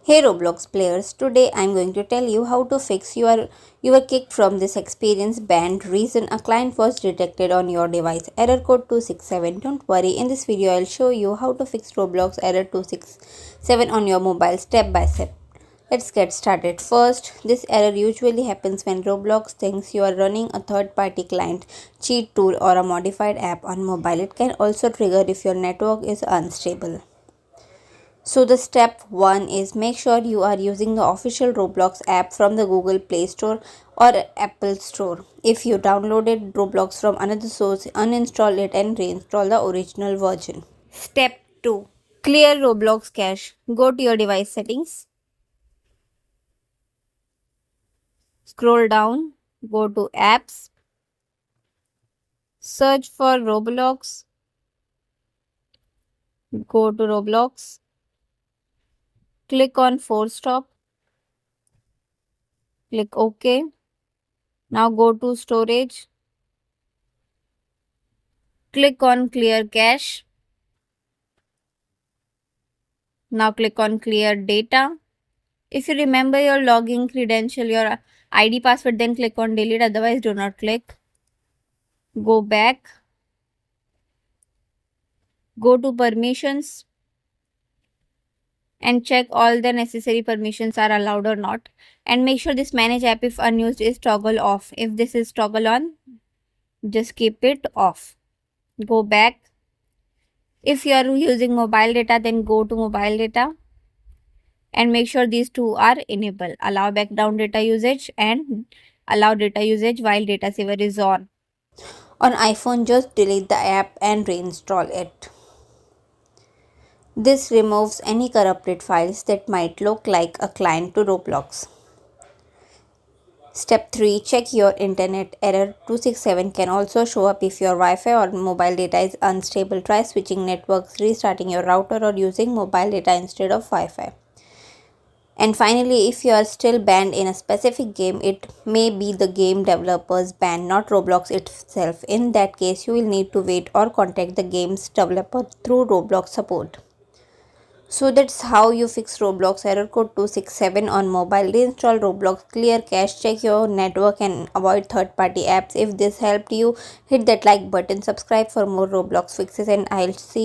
Hey Roblox players, today I'm going to tell you how to fix you were kicked from this experience banned reason a client was detected on your device. Error code 267. Don't worry, in this video I'll show you how to fix Roblox error 267 on your mobile step by step. Let's get started. First, this error usually happens when Roblox thinks you are running a third-party client, cheat tool or a modified app on mobile. It can also trigger if your network is unstable. So the step 1 is make sure you are using the official Roblox app from the Google Play Store or Apple Store. If you downloaded Roblox from another source, uninstall it and reinstall the original version. Step 2. Clear Roblox cache. Go to your device settings. Scroll down. Go to apps. Search for Roblox. Go to Roblox. Click on force stop. Click OK. Now go to storage. Click on clear cache. Now click on clear data. If you remember your login credential, your ID password, then click on delete, otherwise do not click. Go back. Go to permissions and check all the necessary permissions are allowed or not. And make sure this manage app if unused is toggle off. If this is toggle on, just keep it off. Go back. If you are using mobile data, then go to mobile data. And make sure these two are enabled. Allow background data usage and allow data usage while data saver is on. On iPhone, just delete the app and reinstall it. This removes any corrupted files that might look like a client to Roblox. Step 3. Check your internet. Error 267 can also show up if your Wi-Fi or mobile data is unstable. Try switching networks, restarting your router or using mobile data instead of Wi-Fi. And finally, if you are still banned in a specific game, it may be the game developer's ban, not Roblox itself. In that case, you will need to wait or contact the game's developer through Roblox support. So that's how you fix Roblox error code 267 on mobile. Reinstall Roblox, clear cache, check your network and avoid third-party apps. If this helped you, hit that like button, subscribe for more Roblox fixes and I'll see